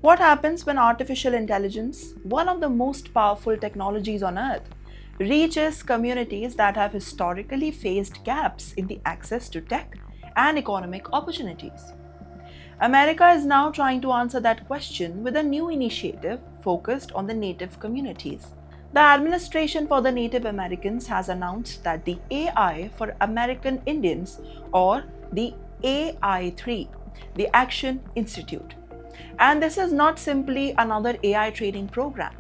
What happens when artificial intelligence, one of the most powerful technologies on earth, reaches communities that have historically faced gaps in the access to tech and economic opportunities? America is now trying to answer that question with a new initiative focused on the Native communities. The administration for the Native Americans has announced that the AI for American Indians, or the AI3, the Action Institute. And this is not simply another AI training program.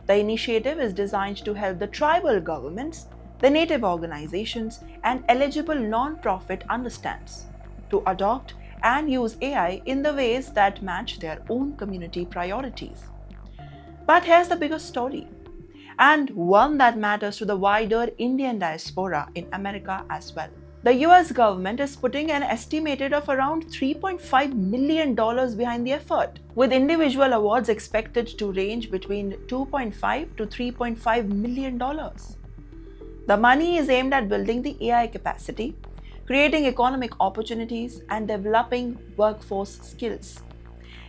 The initiative is designed to help the tribal governments, the Native organizations, and eligible non-profit understands to adopt and use AI in the ways that match their own community priorities. But here's the bigger story, and one that matters to the wider Indian diaspora in America as well. The US government is putting an estimated of around $3.5 million behind the effort, with individual awards expected to range between $2.5 to $3.5 million. The money is aimed at building the AI capacity, creating economic opportunities, and developing workforce skills.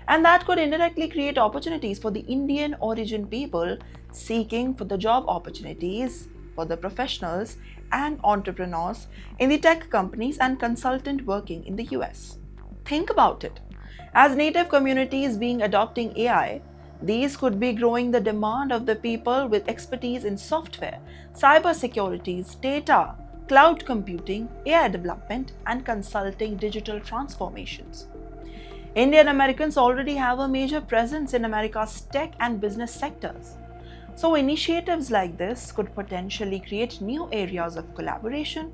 And that could indirectly create opportunities for the Indian origin people seeking for the job opportunities for the professionals and entrepreneurs in the tech companies and consultant working in the US. Think about it. As native communities being adopting AI, these could be growing the demand of the people with expertise in software, cybersecurity, data, cloud computing, AI development, and consulting digital transformations. Indian Americans already have a major presence in America's tech and business sectors. So, initiatives like this could potentially create new areas of collaboration,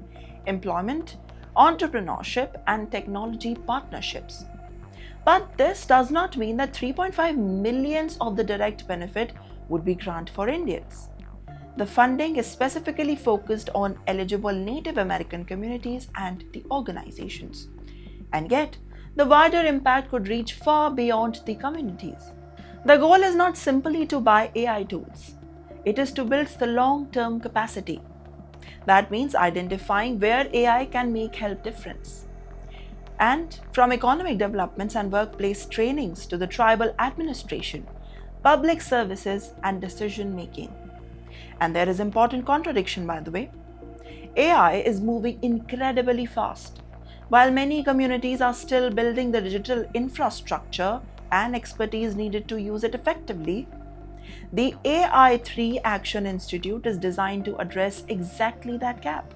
employment, entrepreneurship, and technology partnerships. But this does not mean that 3.5 million of the direct benefit would be granted for Indians. The funding is specifically focused on eligible Native American communities and the organizations. And yet, the wider impact could reach far beyond the communities. The goal is not simply to buy AI tools. It is to build the long-term capacity. That means identifying where AI can make health difference. And from economic developments and workplace trainings to the tribal administration, public services and decision making. And there is important contradiction, by the way. AI is moving incredibly fast. While many communities are still building the digital infrastructure and expertise needed to use it effectively, the AI3 Action Institute is designed to address exactly that gap.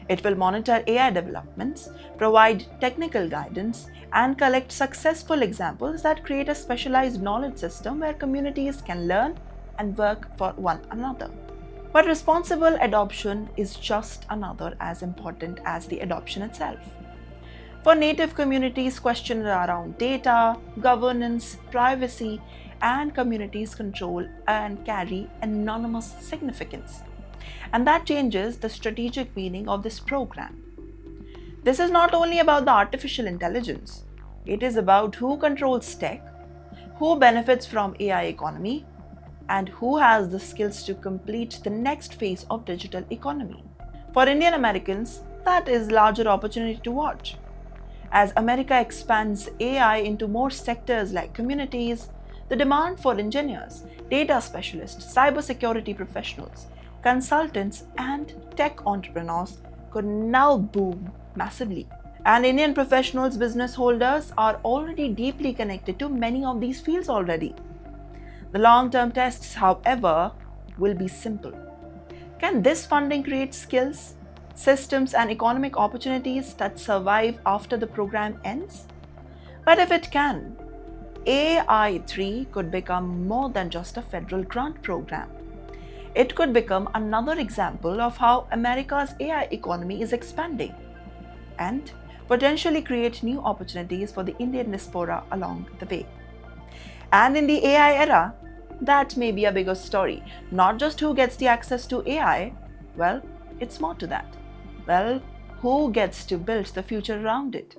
It will monitor AI developments, provide technical guidance, and collect successful examples that create a specialized knowledge system where communities can learn and work for one another. But responsible adoption is just another as important as the adoption itself. For Native communities, questions around data, governance, privacy, and communities control and carry enormous significance. And that changes the strategic meaning of this program. This is not only about the artificial intelligence, it is about who controls tech, who benefits from AI economy, and who has the skills to complete the next phase of digital economy. For Indian Americans, that is larger opportunity to watch. As America expands AI into more sectors like communities, the demand for engineers, data specialists, cybersecurity professionals, consultants, and tech entrepreneurs could now boom massively. And Indian professionals, business holders are already deeply connected to many of these fields already. The long-term tests, however, will be simple. Can this funding create skills, systems, and economic opportunities that survive after the program ends? But if it can, AI3 could become more than just a federal grant program. It could become another example of how America's AI economy is expanding and potentially create new opportunities for the Indian diaspora along the way. And in the AI era, that may be a bigger story. Not just who gets the access to AI, well, it's more to that. Well, who gets to build the future around it?